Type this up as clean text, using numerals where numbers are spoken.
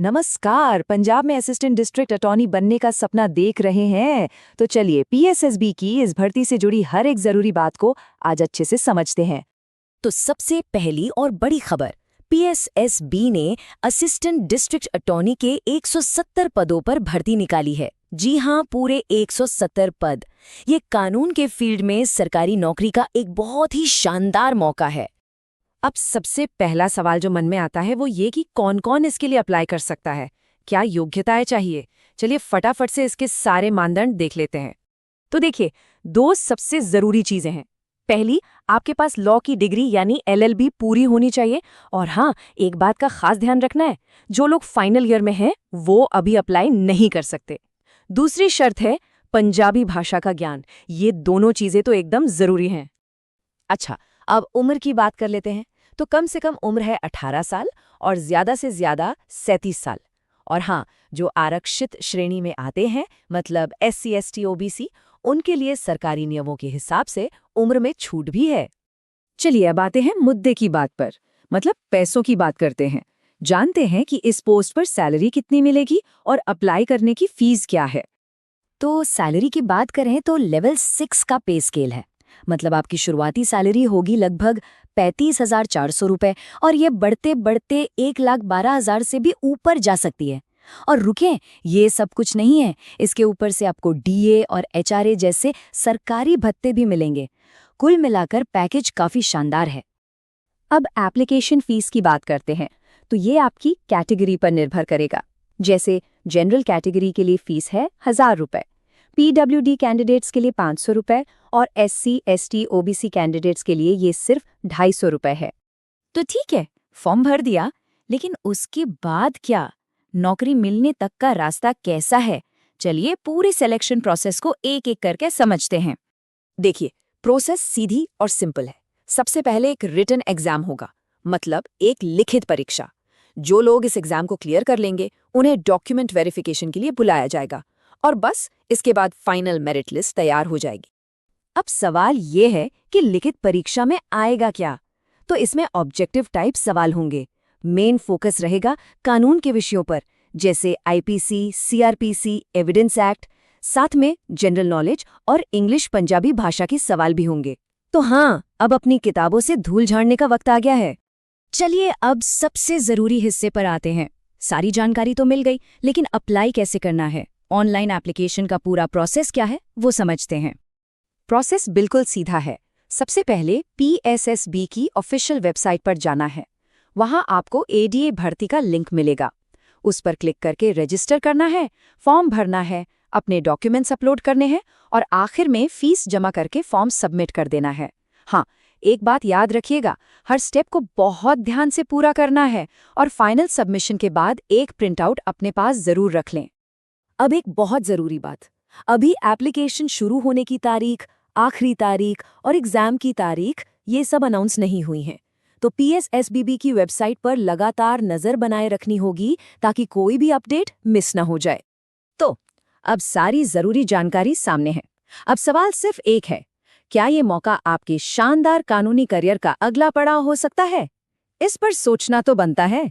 नमस्कार। पंजाब में assistant district attorney बनने का सपना देख रहे हैं? तो चलिए पीएसएसबी की इस भर्ती से जुड़ी हर एक जरूरी बात को आज अच्छे से समझते हैं। तो सबसे पहली और बड़ी खबर, पीएसएसबी ने असिस्टेंट डिस्ट्रिक्ट अटॉर्नी के 170 पदों पर भर्ती निकाली है। जी हां, पूरे 170 पद। ये कानून के फील्ड में सरकारी नौकरी का एक बहुत ही शानदार मौका है। अब सबसे पहला सवाल जो मन में आता है वो ये कि कौन-कौन इसके लिए अप्लाई कर सकता है, क्या योग्यताएं चाहिए। चलिए फटाफट से इसके सारे मानदंड देख लेते हैं। तो देखिए, दो सबसे जरूरी चीजें हैं। पहली, आपके पास लॉ की डिग्री यानी एलएलबी पूरी होनी चाहिए। और हाँ, एक बात का खास ध्यान रखना है, जो लोग फाइनल ईयर में हैं वो अभी अप्लाई नहीं कर सकते। दूसरी शर्त है पंजाबी भाषा का ज्ञान। ये दोनों चीजें तो एकदम जरूरी हैं। अच्छा, अब उम्र की बात कर लेते हैं। तो कम से कम उम्र है 18 साल और ज्यादा से ज्यादा 37 साल। और हाँ, जो आरक्षित श्रेणी में आते हैं, मतलब SC ST OBC, उनके लिए सरकारी नियमों के हिसाब से उम्र में छूट भी है। चलिए अब आते हैं मुद्दे की बात पर, मतलब पैसों की बात करते हैं। जानते हैं कि इस पोस्ट पर सैलरी कितनी मिलेगी और अप्लाई करने की फीस क्या है। तो सैलरी की बात करें तो लेवल 6 का पे स्केल है। मतलब आपकी शुरुआती सैलरी होगी लगभग 35,400 रुपए और ये बढ़ते बढ़ते 1,12,000 से भी ऊपर जा सकती है। और रुकें, ये सब कुछ नहीं है, इसके ऊपर से आपको डीए और एचआरए जैसे सरकारी भत्ते भी मिलेंगे। कुल मिलाकर पैकेज काफी शानदार है। अब एप्लीकेशन फीस की बात करते हैं। तो ये आपकी कैटेगरी पर निर्भर करेगा। जैसे जनरल कैटेगरी के लिए फीस है 1,000 रुपए, पीडब्ल्यूडी कैंडिडेट्स के लिए 500 रुपए और SC ST OBC कैंडिडेट्स के लिए ये सिर्फ 250 रुपए है। तो ठीक है, फॉर्म भर दिया, लेकिन उसके बाद क्या? नौकरी मिलने तक का रास्ता कैसा है? चलिए पूरी सिलेक्शन प्रोसेस को एक एक करके समझते हैं। देखिए, प्रोसेस सीधी और सिंपल है। सबसे पहले एक रिटन एग्जाम होगा, मतलब एक लिखित परीक्षा। जो लोग इस एग्जाम को क्लियर कर लेंगे उन्हें डॉक्यूमेंट वेरिफिकेशन के लिए बुलाया जाएगा और बस इसके बाद फाइनल मेरिट लिस्ट तैयार हो जाएगी। अब सवाल ये है कि लिखित परीक्षा में आएगा क्या? तो इसमें ऑब्जेक्टिव टाइप सवाल होंगे। मेन फोकस रहेगा कानून के विषयों पर, जैसे IPC, CRPC, एविडेंस एक्ट। साथ में जनरल नॉलेज और इंग्लिश पंजाबी भाषा के सवाल भी होंगे। तो हाँ, अब अपनी किताबों से धूल झाड़ने का वक्त आ गया है। चलिए अब सबसे जरूरी हिस्से पर आते हैं। सारी जानकारी तो मिल गई, लेकिन अप्लाई कैसे करना है? ऑनलाइन एप्लीकेशन का पूरा प्रोसेस क्या है वो समझते हैं। प्रोसेस बिल्कुल सीधा है। सबसे पहले PSSB की ऑफिशियल वेबसाइट पर जाना है। वहां आपको ADA भर्ती का लिंक मिलेगा। उस पर क्लिक करके रजिस्टर करना है, फॉर्म भरना है, अपने डॉक्यूमेंट्स अपलोड करने हैं और आखिर में फीस जमा करके फॉर्म सबमिट कर देना है। हाँ, एक बात याद रखिएगा, हर स्टेप को बहुत ध्यान से पूरा करना है और फाइनल सबमिशन के बाद एक प्रिंटआउट अपने पास जरूर रख लें। अब एक बहुत जरूरी बात, अभी एप्लीकेशन शुरू होने की तारीख, आखिरी तारीख और एग्जाम की तारीख ये सब अनाउंस नहीं हुई हैं। तो PSSBB की वेबसाइट पर लगातार नजर बनाए रखनी होगी ताकि कोई भी अपडेट मिस ना हो जाए। तो अब सारी जरूरी जानकारी सामने है। अब सवाल सिर्फ एक है, क्या ये मौका आपके शानदार कानूनी करियर का अगला पड़ाव हो सकता है? इस पर सोचना तो बनता है।